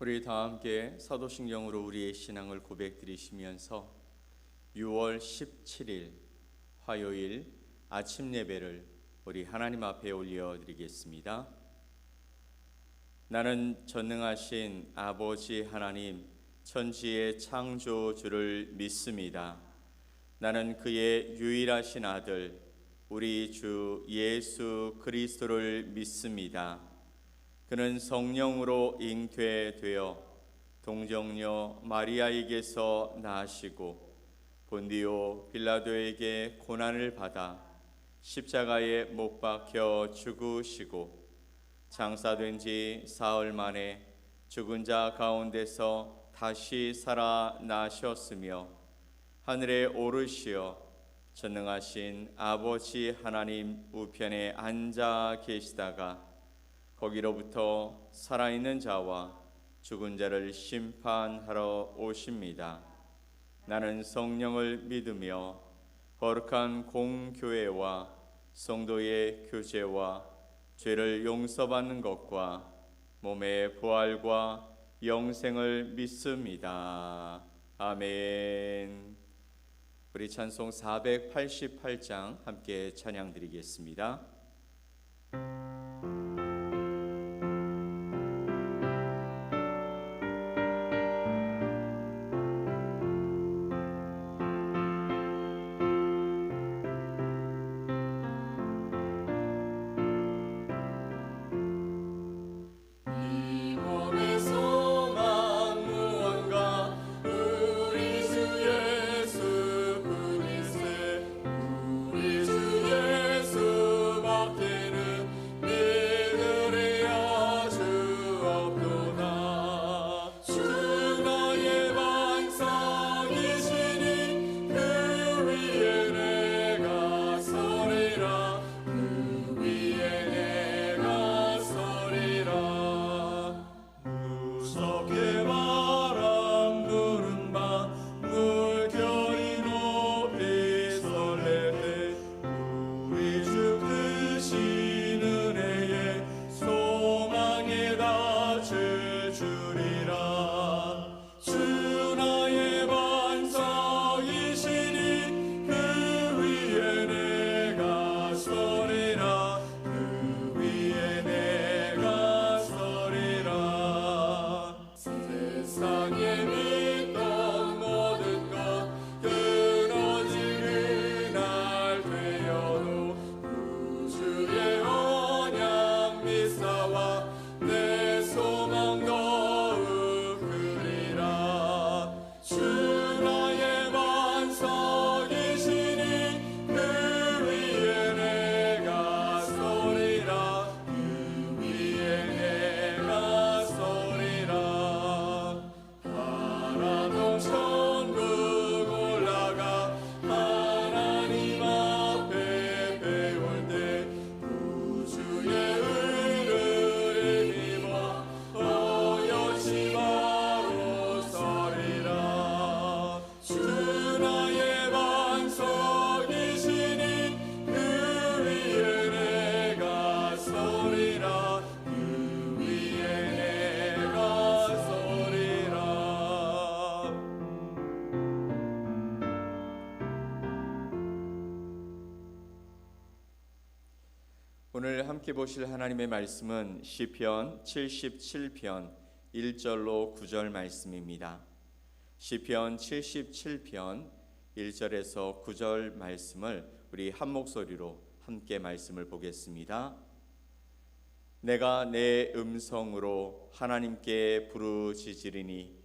우리 다 함께 사도신경으로 우리의 신앙을 고백드리시면서 6월 17일 화요일 아침 예배를 우리 하나님 앞에 올려드리겠습니다. 나는 전능하신 아버지 하나님 천지의 창조주를 믿습니다. 나는 그의 유일하신 아들 우리 주 예수 그리스도를 믿습니다. 그는 성령으로 잉태되어 동정녀 마리아에게서 나시고 본디오 빌라도에게 고난을 받아 십자가에 못 박혀 죽으시고 장사된 지 사흘 만에 죽은 자 가운데서 다시 살아나셨으며 하늘에 오르시어 전능하신 아버지 하나님 우편에 앉아 계시다가 거기로부터 살아있는 자와 죽은 자를 심판하러 오십니다. 나는 성령을 믿으며 거룩한 공교회와 성도의 교제와 죄를 용서받는 것과 몸의 부활과 영생을 믿습니다. 아멘. 우리 찬송 488장 함께 찬양드리겠습니다. 오늘 함께 보실 하나님의 말씀은 시편 77편 1절로 9절 말씀입니다. 시편 77편 1절에서 9절 말씀을 우리 한 목소리로 함께 말씀을 보겠습니다. 내가 내 음성으로 하나님께 부르짖으리니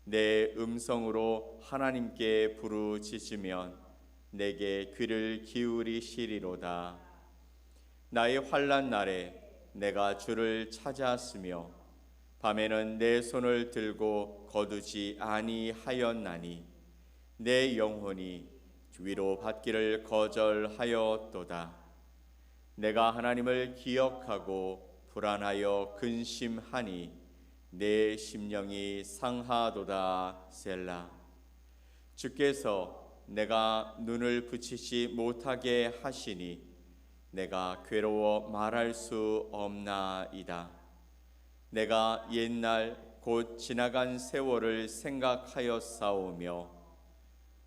내 음성으로 하나님께 부르짖으면 내게 귀를 기울이시리로다. 나의 환난 날에 내가 주를 찾았으며 밤에는 내 손을 들고 거두지 아니하였나니 내 영혼이 위로 받기를 거절하였도다. 내가 하나님을 기억하고 불안하여 근심하니 내 심령이 상하도다. 셀라. 주께서 내가 눈을 붙이지 못하게 하시니 내가 괴로워 말할 수 없나이다. 내가 옛날 곧 지나간 세월을 생각하여 싸우며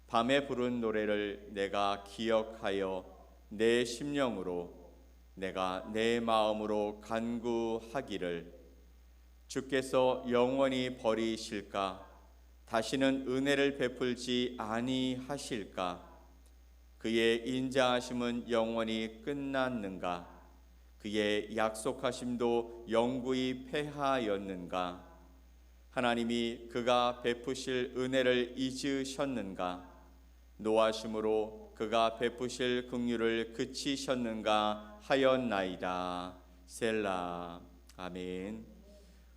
밤에 부른 노래를 내가 기억하여 내 심령으로 내가 내 마음으로 간구하기를 주께서 영원히 버리실까? 다시는 은혜를 베풀지 아니하실까? 그의 인자하심은 영원히 끝났는가? 그의 약속하심도 영구히 패하였는가? 하나님이 그가 베푸실 은혜를 잊으셨는가? 노하심으로 그가 베푸실 긍휼을 그치셨는가 하였나이다. 셀라. 아멘.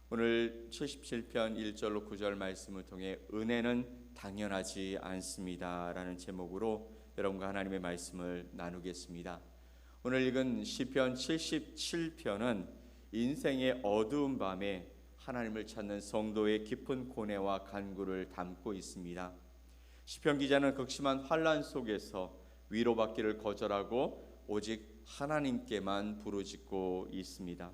오늘 77편 1절로 9절 말씀을 통해 은혜는 당연하지 않습니다 라는 제목으로 여러분과 하나님의 말씀을 나누겠습니다. 오늘 읽은 시편 77편은 인생의 어두운 밤에 하나님을 찾는 성도의 깊은 고뇌와 간구를 담고 있습니다. 시편 기자는 극심한 환난 속에서 위로받기를 거절하고 오직 하나님께만 부르짖고 있습니다.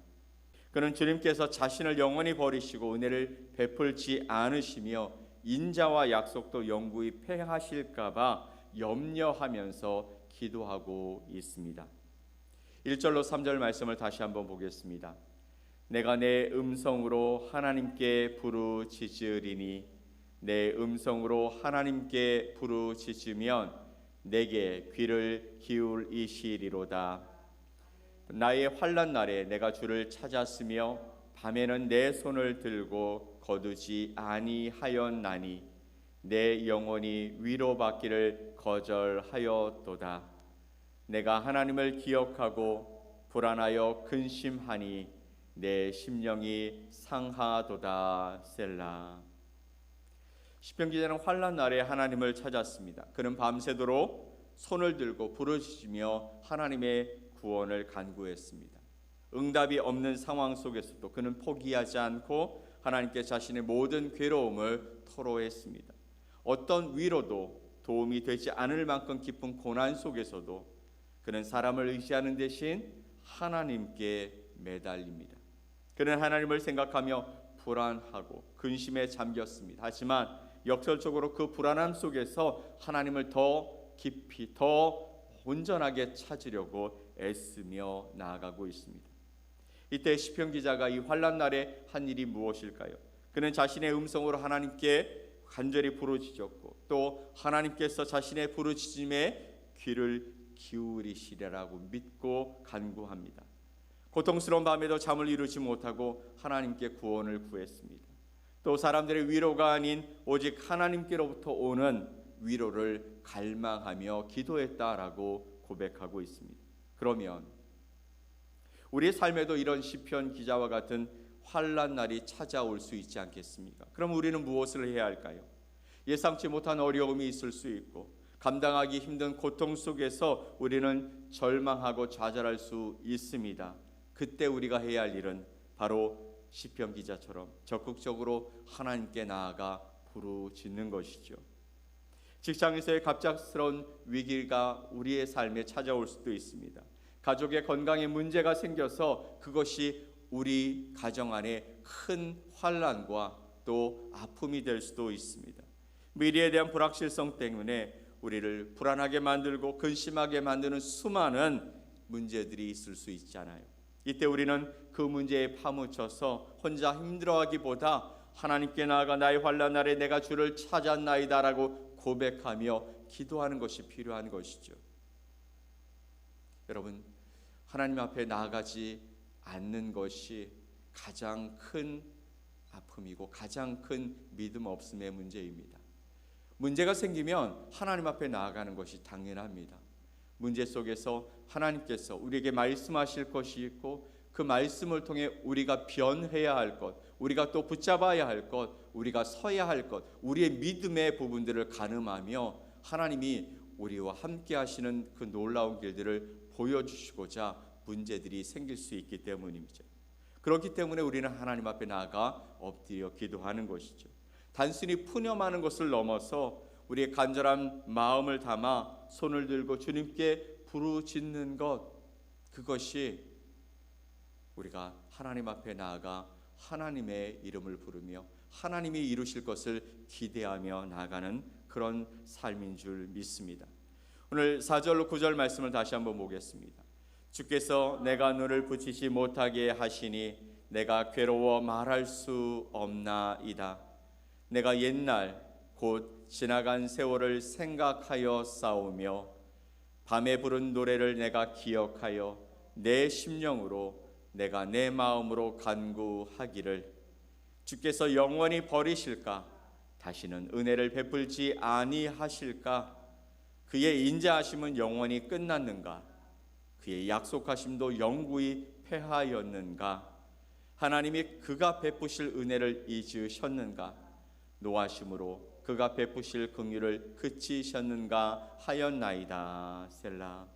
그는 주님께서 자신을 영원히 버리시고 은혜를 베풀지 않으시며 인자와 약속도 영구히 폐하실까 봐 염려하면서 기도하고 있습니다. 1절로 3절 말씀을 다시 한번 보겠습니다. 내가 내 음성으로 하나님께 부르짖으리니 내 음성으로 하나님께 부르짖으면 내게 귀를 기울이시리로다. 나의 환난 날에 내가 주를 찾았으며 밤에는 내 손을 들고 거두지 아니하였나니 내 영혼이 위로받기를 거절하였도다. 내가 하나님을 기억하고 불안하여 근심하니 내 심령이 상하도다. 셀라. 시편 기자는 환난 날에 하나님을 찾았습니다. 그는 밤새도록 손을 들고 부르짖으며 하나님의 구원을 간구했습니다. 응답이 없는 상황 속에서도 그는 포기하지 않고 하나님께 자신의 모든 괴로움을 토로했습니다. 어떤 위로도 도움이 되지 않을 만큼 깊은 고난 속에서도 그는 사람을 의지하는 대신 하나님께 매달립니다. 그는 하나님을 생각하며 불안하고 근심에 잠겼습니다. 하지만 역설적으로 그 불안함 속에서 하나님을 더 깊이 더 온전하게 찾으려고 애쓰며 나아가고 있습니다. 이때 시편 기자가 이 환난 날에 한 일이 무엇일까요? 그는 자신의 음성으로 하나님께 간절히 부르짖었고 또 하나님께서 자신의 부르짖음에 귀를 기울이시리라고 믿고 간구합니다. 고통스러운 밤에도 잠을 이루지 못하고 하나님께 구원을 구했습니다. 또 사람들의 위로가 아닌 오직 하나님께로부터 오는 위로를 갈망하며 기도했다라고 고백하고 있습니다. 그러면 우리의 삶에도 이런 시편 기자와 같은 환난 날이 찾아올 수 있지 않겠습니까? 그럼 우리는 무엇을 해야 할까요? 예상치 못한 어려움이 있을 수 있고 감당하기 힘든 고통 속에서 우리는 절망하고 좌절할 수 있습니다. 그때 우리가 해야 할 일은 바로 시편 기자처럼 적극적으로 하나님께 나아가 부르짖는 것이죠. 직장에서의 갑작스러운 위기가 우리의 삶에 찾아올 수도 있습니다. 가족의 건강에 문제가 생겨서 그것이 우리 가정 안에 큰 환난과 또 아픔이 될 수도 있습니다. 미래에 대한 불확실성 때문에 우리를 불안하게 만들고 근심하게 만드는 수많은 문제들이 있을 수 있잖아요. 이때 우리는 그 문제에 파묻혀서 혼자 힘들어하기보다 하나님께 나아가 나의 환난 날에 내가 주를 찾았나이다라고 고백하며 기도하는 것이 필요한 것이죠. 여러분, 하나님 앞에 나아가지 않는 것이 가장 큰 아픔이고 가장 큰 믿음 없음의 문제입니다. 문제가 생기면 하나님 앞에 나아가는 것이 당연합니다. 문제 속에서 하나님께서 우리에게 말씀하실 것이 있고 그 말씀을 통해 우리가 변해야 할 것, 우리가 또 붙잡아야 할 것, 우리가 서야 할 것, 우리의 믿음의 부분들을 가늠하며 하나님이 우리와 함께 하시는 그 놀라운 길들을 보여주시고자 문제들이 생길 수 있기 때문입니다. 그렇기 때문에 우리는 하나님 앞에 나아가 엎드려 기도하는 것이죠. 단순히 푸념하는 것을 넘어서 우리의 간절한 마음을 담아 손을 들고 주님께 부르짖는 것, 그것이 우리가 하나님 앞에 나아가 하나님의 이름을 부르며 하나님이 이루실 것을 기대하며 나아가는 그런 삶인 줄 믿습니다. 오늘 4절로 9절 말씀을 다시 한번 보겠습니다. 주께서 내가 눈을 붙이지 못하게 하시니 내가 괴로워 말할 수 없나이다. 내가 옛날 곧 지나간 세월을 생각하여 싸우며 밤에 부른 노래를 내가 기억하여 내 심령으로 내가 내 마음으로 간구하기를 주께서 영원히 버리실까? 다시는 은혜를 베풀지 아니하실까? 그의 인자하심은 영원히 끝났는가? 그의 약속하심도 영구히 패하였는가? 하나님이 그가 베푸실 은혜를 잊으셨는가? 노하심으로 그가 베푸실 긍휼을 그치셨는가 하였나이다. 셀라.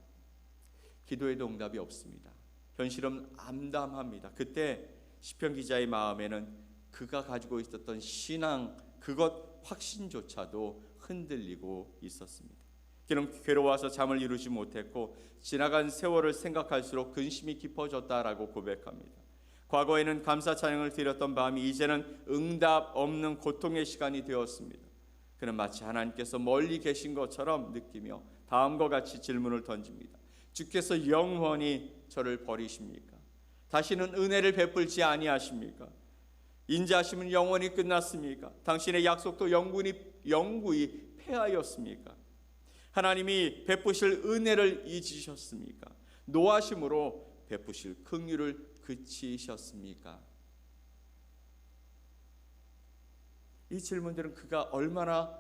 기도에도 응답이 없습니다. 현실은 암담합니다. 그때 시편 기자의 마음에는 그가 가지고 있었던 신앙, 그것 확신조차도 흔들리고 있었습니다. 그는 괴로워서 잠을 이루지 못했고 지나간 세월을 생각할수록 근심이 깊어졌다라고 고백합니다. 과거에는 감사 찬양을 드렸던 밤이 이제는 응답 없는 고통의 시간이 되었습니다. 그는 마치 하나님께서 멀리 계신 것처럼 느끼며 다음과 같이 질문을 던집니다. 주께서 영원히 저를 버리십니까? 다시는 은혜를 베풀지 아니하십니까? 인자하심은 영원히 끝났습니까? 당신의 약속도 영구히 폐하였습니까? 하나님이 베푸실 은혜를 잊으셨습니까? 노하심으로 베푸실 긍휼을 그치셨습니까? 이 질문들은 그가 얼마나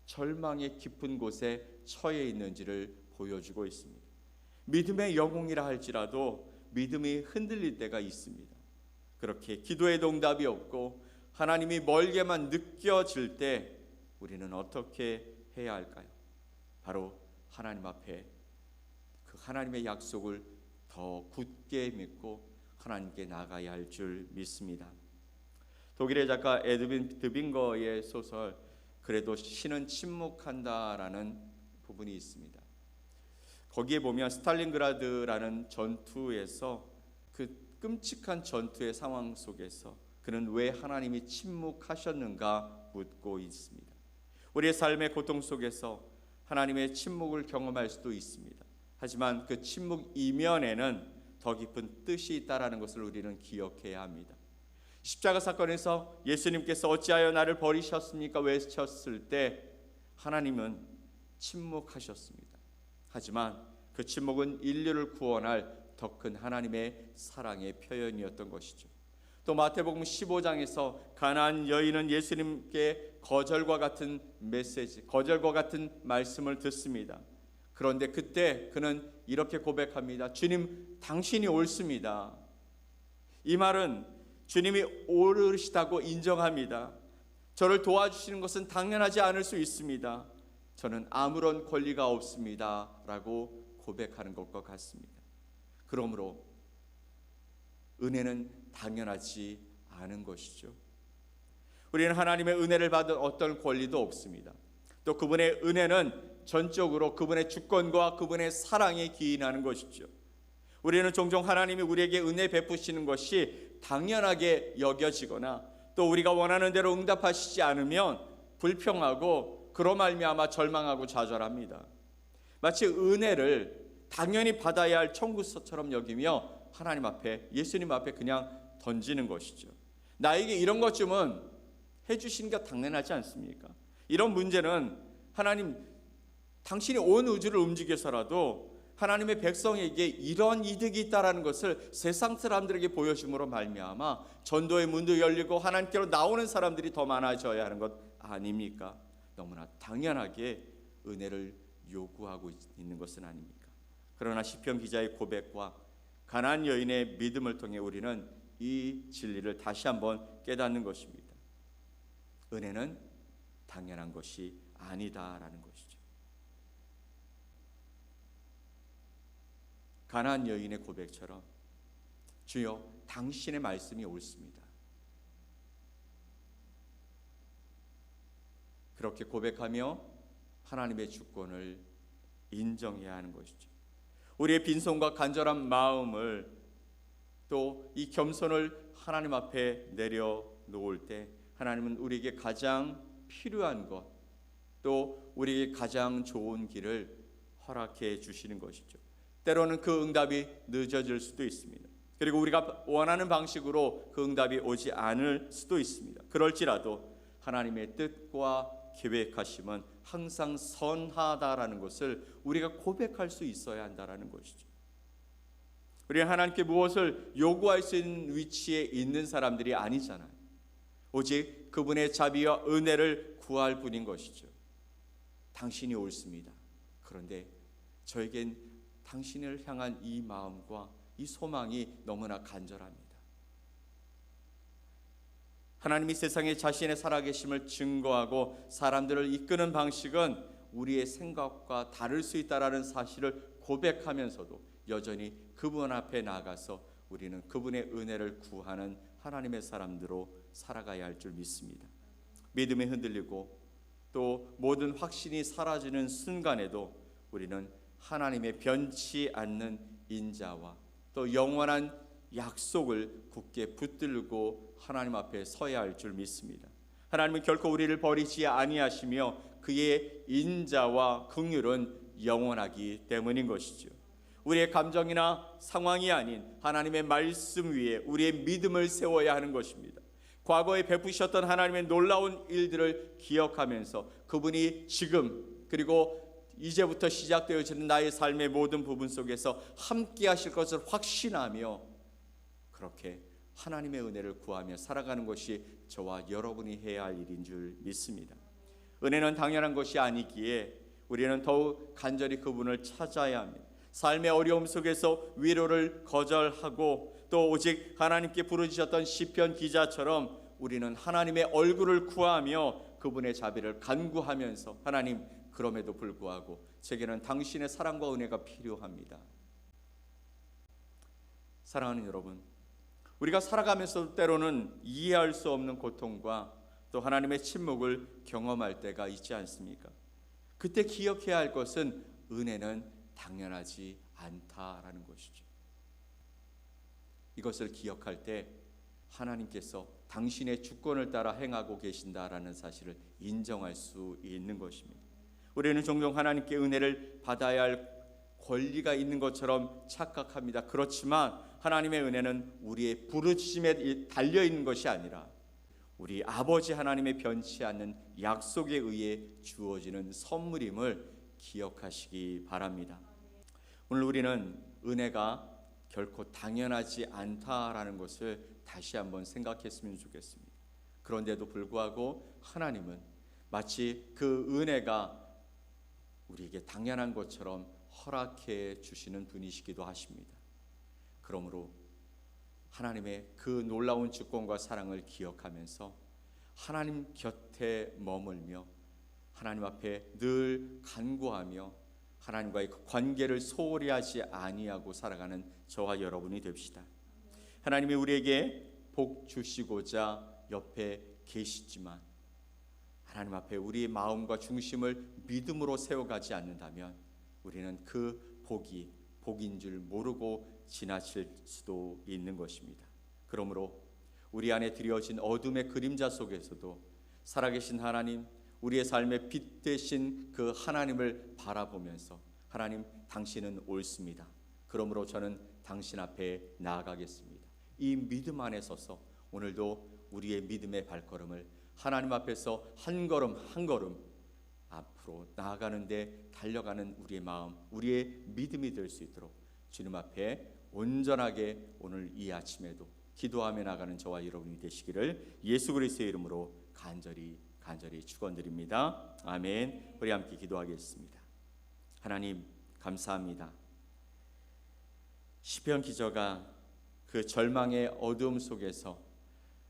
절망의 깊은 곳에 처해 있는지를 보여주고 있습니다. 믿음의 영웅이라 할지라도 믿음이 흔들릴 때가 있습니다. 그렇게 기도에도 응답이 없고 하나님이 멀게만 느껴질 때 우리는 어떻게 해야 할까요? 바로 하나님 앞에 그 하나님의 약속을 더 굳게 믿고 하나님께 나가야 할 줄 믿습니다. 독일의 작가 에드빈 드빙거의 소설 그래도 신은 침묵한다라는 부분이 있습니다. 거기에 보면 스탈린그라드라는 전투에서 그 끔찍한 전투의 상황 속에서 그는 왜 하나님이 침묵하셨는가 묻고 있습니다. 우리의 삶의 고통 속에서 하나님의 침묵을 경험할 수도 있습니다. 하지만 그 침묵 이면에는 더 깊은 뜻이 있다라는 것을 우리는 기억해야 합니다. 십자가 사건에서 예수님께서 어찌하여 나를 버리셨습니까? 외쳤을 때 하나님은 침묵하셨습니다. 하지만 그 침묵은 인류를 구원할 더 큰 하나님의 사랑의 표현이었던 것이죠. 또 마태복음 15장에서 가나안 여인은 예수님께 거절과 같은 메시지, 거절과 같은 말씀을 듣습니다. 그런데 그때 그는 이렇게 고백합니다. 주님, 당신이 옳습니다. 이 말은 주님이 옳으시다고 인정합니다. 저를 도와주시는 것은 당연하지 않을 수 있습니다. 저는 아무런 권리가 없습니다. 라고 고백하는 것과 같습니다. 그러므로 은혜는 당연하지 않은 것이죠. 우리는 하나님의 은혜를 받은 어떤 권리도 없습니다. 또 그분의 은혜는 전적으로 그분의 주권과 그분의 사랑에 기인하는 것이죠. 우리는 종종 하나님이 우리에게 은혜 베푸시는 것이 당연하게 여겨지거나 또 우리가 원하는 대로 응답하시지 않으면 불평하고 그로 말미암아 절망하고 좌절합니다. 마치 은혜를 당연히 받아야 할 청구서처럼 여기며 하나님 앞에, 예수님 앞에 그냥 던지는 것이죠. 나에게 이런 것쯤은 해주신 게 당연하지 않습니까? 이런 문제는 하나님, 당신이 온 우주를 움직여서라도 하나님의 백성에게 이런 이득이 있다라는 것을 세상 사람들에게 보여줌으로 말미암아 전도의 문도 열리고 하나님께로 나오는 사람들이 더 많아져야 하는 것 아닙니까? 너무나 당연하게 은혜를 요구하고 있는 것은 아닙니까? 그러나 시편 기자의 고백과 가나안 여인의 믿음을 통해 우리는 이 진리를 다시 한번 깨닫는 것입니다. 은혜는 당연한 것이 아니다라는 것이죠. 가나안 여인의 고백처럼 주여 당신의 말씀이 옳습니다. 그렇게 고백하며 하나님의 주권을 인정해야 하는 것이죠. 우리의 빈손과 간절한 마음을 또 이 겸손을 하나님 앞에 내려놓을 때 하나님은 우리에게 가장 필요한 것, 또 우리에게 가장 좋은 길을 허락해 주시는 것이죠. 때로는 그 응답이 늦어질 수도 있습니다. 그리고 우리가 원하는 방식으로 그 응답이 오지 않을 수도 있습니다. 그럴지라도 하나님의 뜻과 계획하심은 항상 선하다라는 것을 우리가 고백할 수 있어야 한다라는 것이죠. 우리는 하나님께 무엇을 요구할 수 있는 위치에 있는 사람들이 아니잖아요. 오직 그분의 자비와 은혜를 구할 뿐인 것이죠. 당신이 옳습니다. 그런데 저에겐 당신을 향한 이 마음과 이 소망이 너무나 간절합니다. 하나님이 세상에 자신의 살아계심을 증거하고 사람들을 이끄는 방식은 우리의 생각과 다를 수 있다는 사실을 고백하면서도 여전히 그분 앞에 나가서 우리는 그분의 은혜를 구하는 하나님의 사람들로 살아가야 할 줄 믿습니다. 믿음이 흔들리고 또 모든 확신이 사라지는 순간에도 우리는 하나님의 변치 않는 인자와 또 영원한 약속을 굳게 붙들고 하나님 앞에 서야 할 줄 믿습니다. 하나님은 결코 우리를 버리지 아니하시며 그의 인자와 긍휼은 영원하기 때문인 것이죠. 우리의 감정이나 상황이 아닌 하나님의 말씀 위에 우리의 믿음을 세워야 하는 것입니다. 과거에 베푸셨던 하나님의 놀라운 일들을 기억하면서 그분이 지금 그리고 이제부터 시작되어지는 나의 삶의 모든 부분 속에서 함께 하실 것을 확신하며 그렇게 하나님의 은혜를 구하며 살아가는 것이 저와 여러분이 해야 할 일인 줄 믿습니다. 은혜는 당연한 것이 아니기에 우리는 더욱 간절히 그분을 찾아야 합니다. 삶의 어려움 속에서 위로를 거절하고 또 오직 하나님께 부르짖었던 시편 기자처럼 우리는 하나님의 얼굴을 구하며 그분의 자비를 간구하면서 하나님, 그럼에도 불구하고 제게는 당신의 사랑과 은혜가 필요합니다. 사랑하는 여러분, 우리가 살아가면서 때로는 이해할 수 없는 고통과 또 하나님의 침묵을 경험할 때가 있지 않습니까? 그때 기억해야 할 것은 은혜는 당연하지 않다라는 것이죠. 이것을 기억할 때 하나님께서 당신의 주권을 따라 행하고 계신다라는 사실을 인정할 수 있는 것입니다. 우리는 종종 하나님께 은혜를 받아야 할 권리가 있는 것처럼 착각합니다. 그렇지만 하나님의 은혜는 우리의 부르짖음에 달려있는 것이 아니라 우리 아버지 하나님의 변치 않는 약속에 의해 주어지는 선물임을 기억하시기 바랍니다. 오늘 우리는 은혜가 결코 당연하지 않다라는 것을 다시 한번 생각했으면 좋겠습니다. 그런데도 불구하고 하나님은 마치 그 은혜가 우리에게 당연한 것처럼 허락해 주시는 분이시기도 하십니다. 그러므로 하나님의 그 놀라운 주권과 사랑을 기억하면서 하나님 곁에 머물며 하나님 앞에 늘 간구하며 하나님과의 그 관계를 소홀히 하지 아니하고 살아가는 저와 여러분이 됩시다. 하나님이 우리에게 복 주시고자 옆에 계시지만 하나님 앞에 우리의 마음과 중심을 믿음으로 세워가지 않는다면 우리는 그 복이 복인 줄 모르고 지나칠 수도 있는 것입니다. 그러므로 우리 안에 드려진 어둠의 그림자 속에서도 살아계신 하나님, 우리의 삶의 빛 되신 그 하나님을 바라보면서 하나님, 당신은 옳습니다. 그러므로 저는 당신 앞에 나아가겠습니다. 이 믿음 안에 서서 오늘도 우리의 믿음의 발걸음을 하나님 앞에서 한 걸음 한 걸음 앞으로 나아가는데 달려가는 우리의 마음, 우리의 믿음이 될 수 있도록 주님 앞에 온전하게 오늘 이 아침에도 기도하며 나가는 저와 여러분이 되시기를 예수 그리스도의 이름으로 간절히 축원드립니다. 아멘. 우리 함께 기도하겠습니다. 하나님 감사합니다. 시편 기자가 그 절망의 어두움 속에서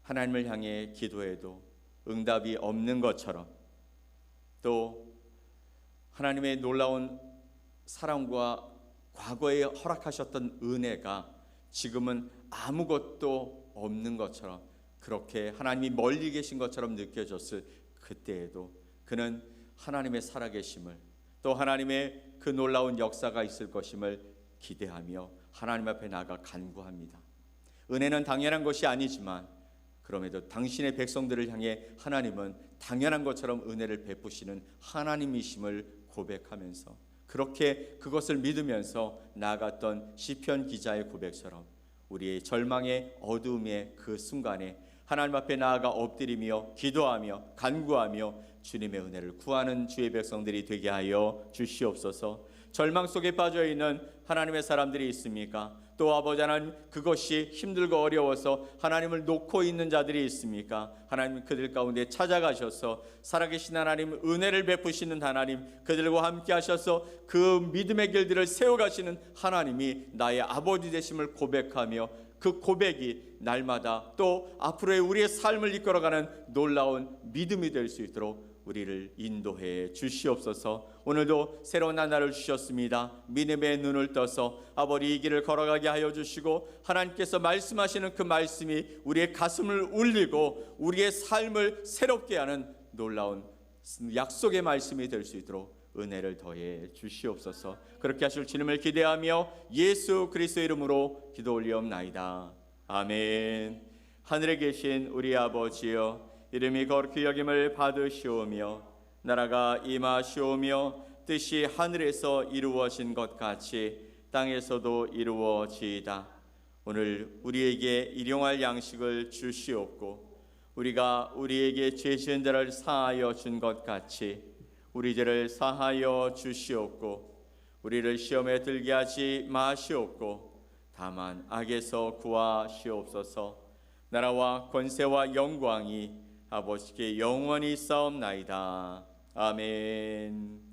하나님을 향해 기도해도 응답이 없는 것처럼 또 하나님의 놀라운 사랑과 과거에 허락하셨던 은혜가 지금은 아무것도 없는 것처럼 그렇게 하나님이 멀리 계신 것처럼 느껴졌을 그때에도 그는 하나님의 살아계심을 또 하나님의 그 놀라운 역사가 있을 것임을 기대하며 하나님 앞에 나아가 간구합니다. 은혜는 당연한 것이 아니지만 그럼에도 당신의 백성들을 향해 하나님은 당연한 것처럼 은혜를 베푸시는 하나님이심을 고백하면서, 그렇게 그것을 믿으면서 나아갔던 시편 기자의 고백처럼 우리의 절망의 어두움의 그 순간에 하나님 앞에 나아가 엎드리며 기도하며 간구하며 주님의 은혜를 구하는 주의 백성들이 되게 하여 주시옵소서. 절망 속에 빠져 있는 하나님의 사람들이 있습니까? 또 아버지 하나님, 그것이 힘들고 어려워서 하나님을 놓고 있는 자들이 있습니까? 하나님, 그들 가운데 찾아가셔서 살아계신 하나님, 은혜를 베푸시는 하나님, 그들과 함께 하셔서 그 믿음의 길들을 세워가시는 하나님이 나의 아버지 되심을 고백하며 그 고백이 날마다 또 앞으로의 우리의 삶을 이끌어가는 놀라운 믿음이 될 수 있도록 우리를 인도해 주시옵소서. 오늘도 새로운 하나를 주셨습니다. 믿음의 눈을 떠서 아버지 이 길을 걸어가게 하여 주시고, 하나님께서 말씀하시는 그 말씀이 우리의 가슴을 울리고 우리의 삶을 새롭게 하는 놀라운 약속의 말씀이 될 수 있도록 은혜를 더해 주시옵소서. 그렇게 하실 주님을 기대하며 예수 그리스도의 이름으로 기도 올리옵나이다. 아멘. 하늘에 계신 우리 아버지여, 이름이 거룩히 여김을 받으시오며 나라가 임하시오며 뜻이 하늘에서 이루어진 것 같이 땅에서도 이루어지이다. 오늘 우리에게 일용할 양식을 주시옵고, 우리가 우리에게 죄 지은 자를 사하여 준 것 같이 우리 죄를 사하여 주시옵고, 우리를 시험에 들게 하지 마시옵고 다만 악에서 구하시옵소서. 나라와 권세와 영광이 아버지께 영원히 싸움나이다. 아멘.